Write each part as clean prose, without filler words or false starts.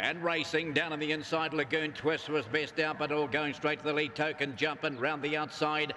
And racing down on the inside, Lagoon Twist was best out, but all going straight to the lead. Token jumping round the outside,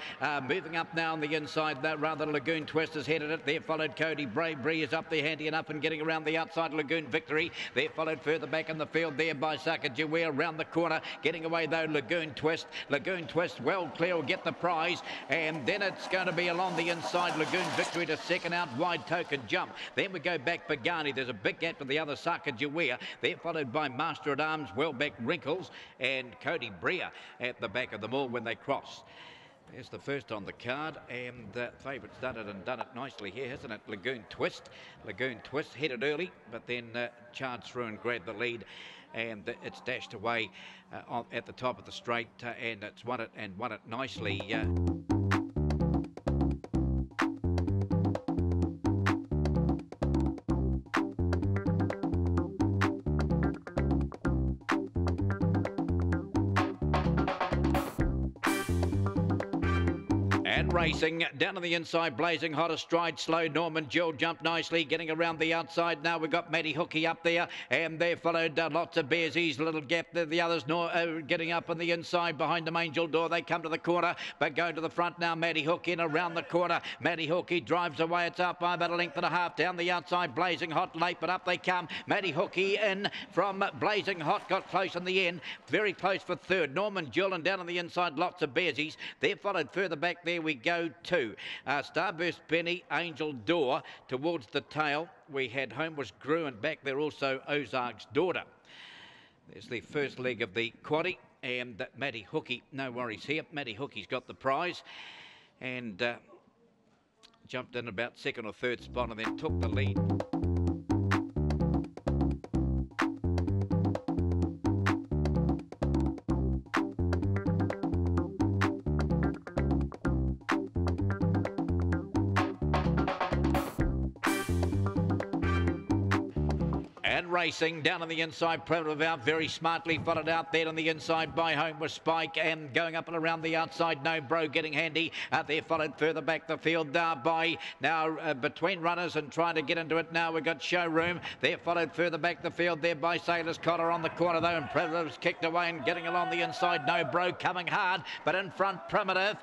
moving up now on the inside. That rather Lagoon Twist has headed it. There followed Cody Bravery is up there handy enough and getting around the outside. Lagoon Victory. There followed further back in the field there by Sacagawea around the corner. Getting away though Lagoon Twist. Lagoon Twist well clear will get the prize, and then it's going to be along the inside. Lagoon Victory to second out wide. Token Jump. Then we go back Pagani. There's a big gap to the other Sacagawea. There followed by Master at Arms, well back Wrinkles, and Cody Brea at the back of them all when they cross. There's the first on the card, and favourite's done it nicely here, hasn't it? Lagoon Twist. Lagoon Twist headed early, but then charged through and grabbed the lead, and it's dashed away at the top of the straight, and it's won it nicely. And racing down on the inside, Blazing Hot, a stride slow. Norman Jill jumped nicely, getting around the outside. Now we've got Matty Hookie up there, and there followed lots of Bearsies, a little gap there. The others getting up on the inside behind them. Angel Door, they come to the corner, but go to the front now. Matty Hook in around the corner. Matty Hookie drives away. It's up by about a length and a half down the outside. Blazing Hot late, but up they come. Matty Hookie in from Blazing Hot, got close in the end, very close for third. Norman Jill, and down on the inside, lots of Bearsies. There followed further back there we go to Starburst Penny, Angel Door. Towards the tail we had Homebush Grew, and back there also Ozark's Daughter. There's the first leg of the quaddie, and Matty Hookie, no worries here. Matty Hookie's got the prize, and jumped in about second or third spot and then took the lead. And racing down on the inside, Primitive out very smartly, followed out there on the inside by Homebush Spike, and going up and around the outside, No Bro getting handy. There followed further back the field by now between runners and trying to get into it now. We've got Showroom. There followed further back the field there by Sailor's Collar on the corner though, and Primitive's kicked away and getting along the inside. No Bro coming hard, but in front Primitive.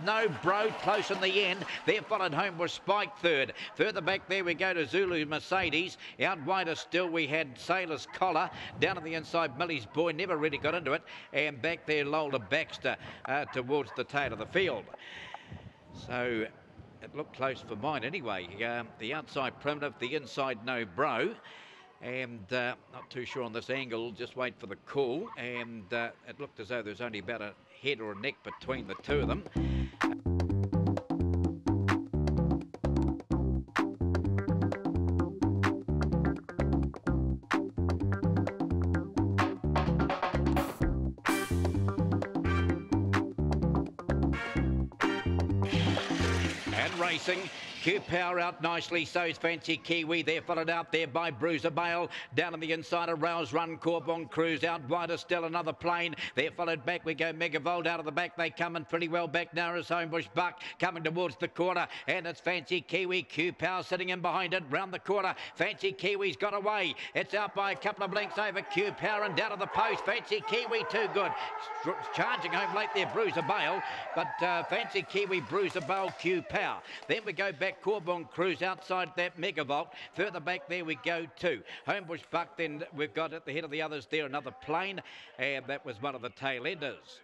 No Bro close in the end. There followed Homebush Spike third. Further back there we go to Zulu Mercedes. Out wider still we had Sailor's Collar. Down on the inside Millie's Boy, never really got into it, and back there Lola Baxter towards the tail of the field. So it looked close for mine anyway. The outside Primitive, the inside No Bro, and not too sure on this angle, just wait for the call, and it looked as though there's only about a head or a neck between the two of them. Racing, Q Power out nicely, so's Fancy Kiwi. There followed out there by Bruiser Bale. Down on the inside of Rouse Run, Corbon Cruise out wider still, another plane. There followed back we go Megavolt. Out of the back they come, and pretty well back now is Homebush Buck coming towards the corner, and it's Fancy Kiwi. Q Power sitting in behind it round the corner. Fancy Kiwi's got away. It's out by a couple of lengths over Q Power and down to the post. Fancy Kiwi too good. Charging home late there Bruiser Bale, but Fancy Kiwi, Bruiser Bale, Q Power. Then we go back Corbon Cruise outside that Megavolt. Further back there we go to Homebush Buck. Then we've got at the head of the others there another plane, and that was one of the tail enders.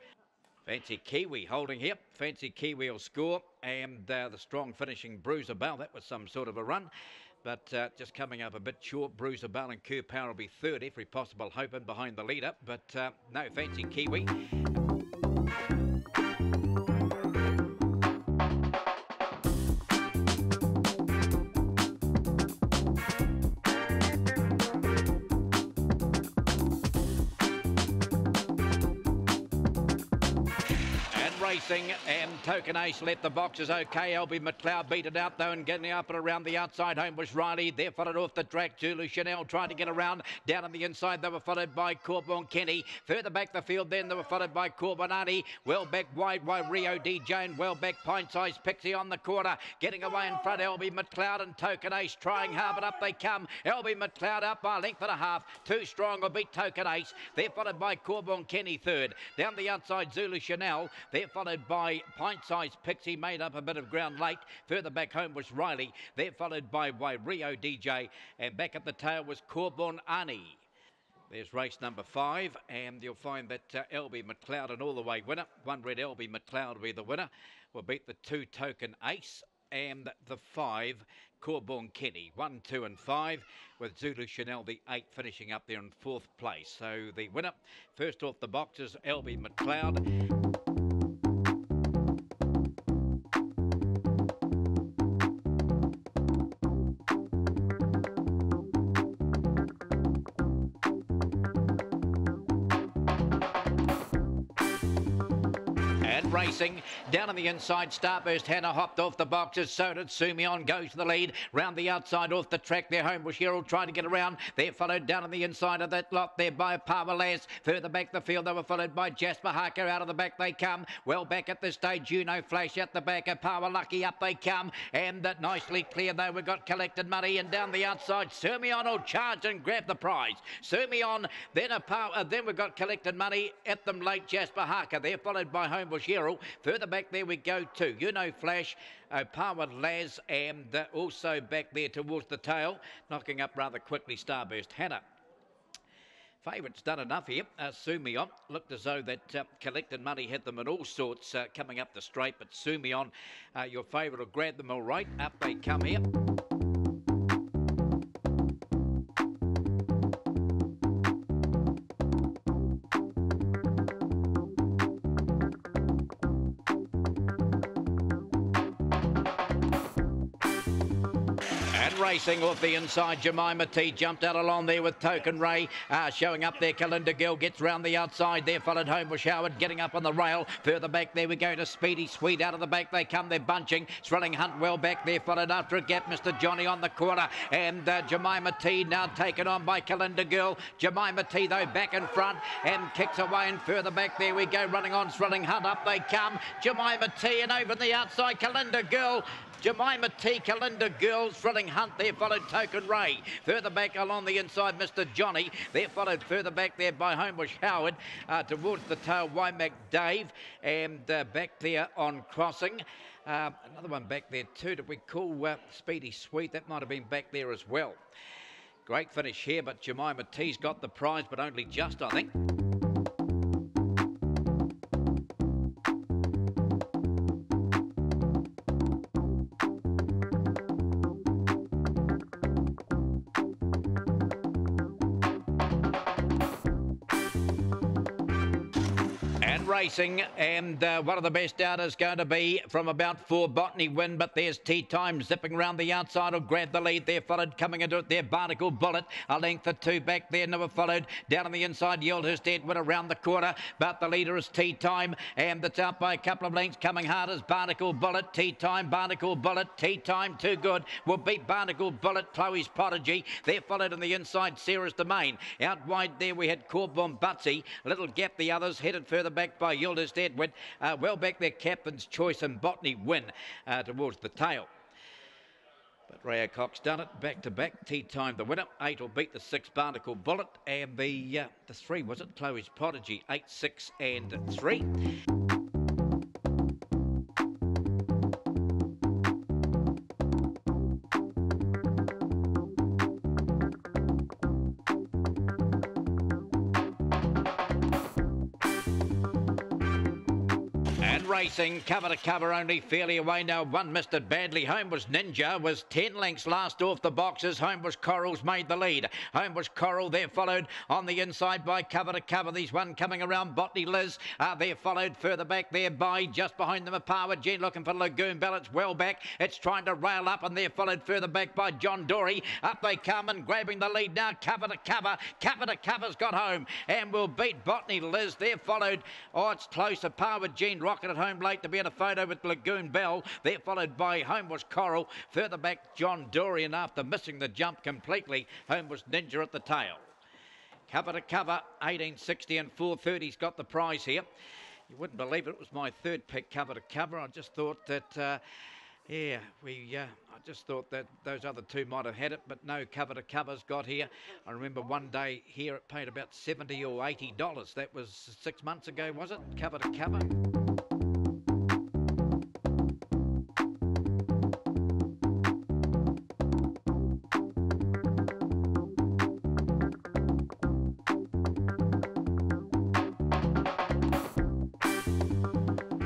Fancy Kiwi holding here. Fancy Kiwi will score, and the strong finishing Bruiser Bale. That was some sort of a run, but just coming up a bit short. Bruiser Bale and Q Power will be third, every possible hope in behind the leader, but no, Fancy Kiwi. racing, and Token Ace left the boxes okay. LB McLeod beat it out though and getting up and around the outside. Home was Riley. They're followed off the track. Zulu Chanel trying to get around. Down on the inside they were followed by Corbon Kenny. Further back the field then they were followed by Corbonani. Well back wide by Rio D. Jane. Well back Pint Size Pixie on the quarter. Getting away in front LB McLeod and Token Ace trying hard, but up they come. LB McLeod up by a length and a half. Too strong will beat Token Ace. They're followed by Corbon Kenny third. Down the outside Zulu Chanel. They're followed by Pint Size Pixie, made up a bit of ground late. Further back home was Riley. They're followed by Rio DJ. And back at the tail was Corbon Ani. There's race number 5, and you'll find that LB McLeod, an all-the-way winner. One red LB McLeod will be the winner. Will beat the 2 Token Ace and the 5 Corbon Kenny. 1, 2 and 5 with Zulu Chanel, the 8, finishing up there in 4th place. So the winner, first off the boxes, LB McLeod. Racing down on the inside, Starburst Hannah hopped off the boxes, so did Sumion, goes to the lead. Round the outside off the track there, Homebush Herald trying to get around. They're followed down on the inside of that lot there by Power Laz. Further back the field they were followed by Jasper Harker. Out of the back they come. Well back at this stage, Flash at the back of Power Lucky. Up they come, and that nicely clear though. We've got Collected Money, and down the outside Sumion will charge and grab the prize. Sumion, then then we've got Collected Money at them late. Jasper Harker, they're followed by Homebush Herald. Further back there we go to Flash, Power Laz, and also back there towards the tail, knocking up rather quickly Starburst Hannah. Favourites done enough here. Sumion looked as though that Collected Money had them in all sorts coming up the straight, but Sumion, your favourite, will grab them all right. Up they come here. Racing off the inside, Jemima T jumped out along there with Token Ray, showing up there. Kalinda Gill gets round the outside there, followed Homebush Howard getting up on the rail. Further back there we go to Speedy Sweet. Out of the back they come, they're bunching. Thrilling Hunt well back there, followed after a gap Mr. Johnny on the corner, and Jemima T now taken on by Kalinda Gill. Jemima T though back in front and kicks away, and further back there we go, running on Thrilling Hunt. Up they come, Jemima T, and over the outside Kalinda Gill. Jemima T, Kalinda Gill, Thrilling Hunt there, followed Token Ray. Further back along the inside, Mr. Johnny. They're followed further back there by Homebush Howard, towards the tail, Wymac Dave, and back there on Crossing. Another one back there too. Did we call Speedy Sweet? That might have been back there as well. Great finish here, but Jemima T's got the prize, but only just, I think. Racing, and one of the best out is going to be from about 4 Botany Win, but there's Tea Time zipping around the outside. Will grab the lead there, followed coming into it there, Barnacle Bullet, a length or 2 back there, never followed. Down on the inside, Yieldhurst Edward around the corner, but the leader is Tea Time, and it's out by a couple of lengths. Coming hard as Barnacle Bullet. Tea Time, Barnacle Bullet, Tea Time, too good, will beat Barnacle Bullet. Chloe's Prodigy, they're followed on the inside, Sarah's Domain. Out wide there we had Corbon Butsy, little gap the others, headed further back by Yieldhurst Edward. Well back there, Captain's Choice and Botany Win towards the tail. But Ray Cox done it back to back. Tea Time the winner. 8 will beat the 6 Barnacle Bullet, and the 3 was it, Chloe's Prodigy. 8, 6 and 3. Racing, cover to cover, only fairly away now. One missed it badly. Homebush Ninja was 10 lengths last off the boxes. Homebush Corals made the lead. Homebush Coral, they're followed on the inside by cover to cover. These one coming around, Botany Liz. They're followed further back there by, just behind them, a Power Jen looking for Lagoon Bell. It's well back. It's trying to rail up, and they're followed further back by John Dory. Up they come and grabbing the lead now. Cover to cover. Cover to cover's got home and will beat Botany Liz. They're followed. Oh, it's close. A Power Jen Rock Rocketed home late to be in a photo with Lagoon Bell. They're followed by Homebush Coral. Further back, John Dorian after missing the jump completely. Homebush Ninja at the tail. Cover to cover, 1860 and 430's got the prize here. You wouldn't believe it was my third pick, cover to cover. I just thought that, I just thought that those other two might have had it, but no, cover to cover's got here. I remember one day here it paid about $70 or $80. That was 6 months ago, was it? Cover to cover.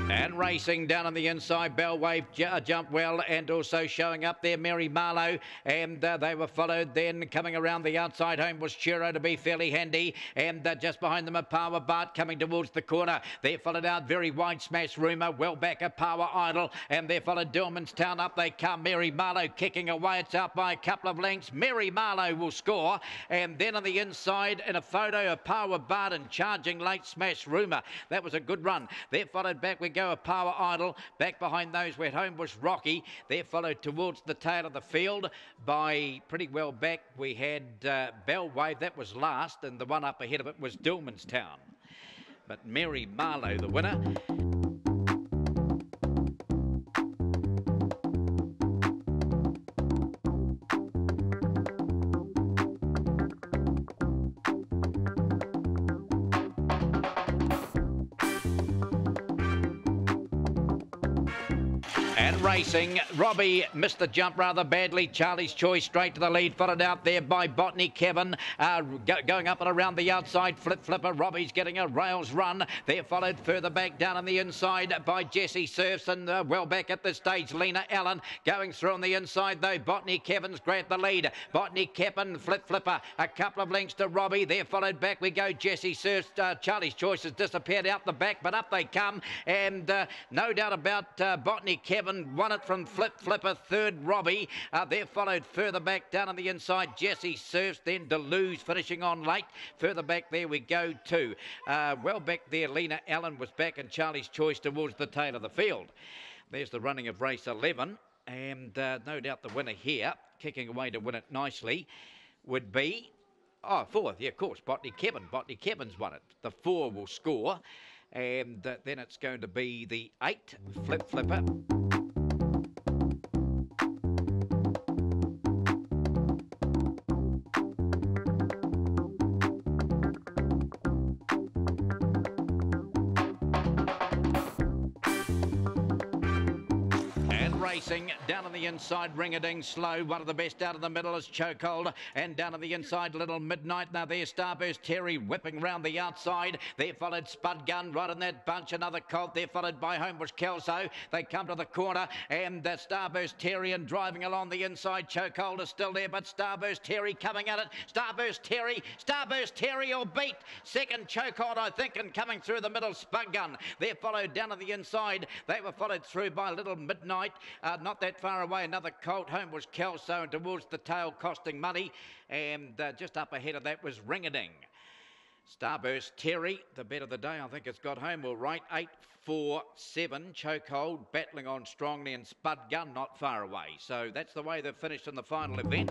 And racing down on the inside, Bell Wave jumped well, and also showing up there Mary Marlowe, and they were followed then coming around the outside. Home was Churro to be fairly handy, and just behind them a Power Bart coming towards the corner. They're followed out very wide Smash Rumour, well back a Power Idol, and they're followed Dillmanstown. Up they come, Mary Marlowe kicking away. It's out by a couple of lengths. Mary Marlowe will score, and then on the inside in a photo of Power Bart and charging late Smash Rumour. That was a good run. They're followed back we go a Power Idol. Back behind those went Homebush Rocky. They're followed towards the tail of the field by pretty well back. We had Bell Wave, that was last, and the one up ahead of it was Dillmanstown. But Mary Marlowe, the winner. And racing, Robbie missed the jump rather badly. Charlie's Choice straight to the lead, followed out there by Botany Kevin. Going up and around the outside, Flipper. Robbie's getting a rails run. They're followed further back down on the inside by Jesse Surfs, and well back at this stage, Lena Allen. Going through on the inside though, Botany Kevin's grabbed the lead. Botany Kevin, Flipper, a couple of lengths to Robbie. They're followed back we go, Jesse Surfs. Charlie's Choice has disappeared out the back, but up they come, and no doubt about Botany Kevin won it from Flipper, third Robbie. They're followed further back down on the inside, Jesse Surfs, then Deleuze finishing on late. Further back there we go too. Well back there, Lena Allen was back, and Charlie's Choice towards the tail of the field. There's the running of race 11, and no doubt the winner here, kicking away to win it nicely, would be, fourth, yeah, of course, Botany Kevin. Botany Kevin's won it. The 4 will score, and then it's going to be the 8, Flipper. Racing down on the inside, Ring-a-Ding Slow, one of the best out of the middle is Chokehold, and down on the inside, Little Midnight. Now there's Starburst Terry whipping round the outside. They're followed Spud Gun right in that bunch, another Colt. They're followed by Homebush Kelso. They come to the corner, and Starburst Terry and driving along the inside. Chokehold is still there, but Starburst Terry coming at it. Starburst Terry will beat second Chokehold, I think, and coming through the middle, Spud Gun. They're followed down on the inside. They were followed through by Little Midnight. Not that far away, another Colt. Home was Kelso, and towards the tail costing money, and just up ahead of that was Ring-a-Ding. Starburst Terry, the bet of the day, I think it's got home all right. 8, 4, 7, Chokehold battling on strongly, and Spud Gun not far away. So that's the way they've finished in the final event.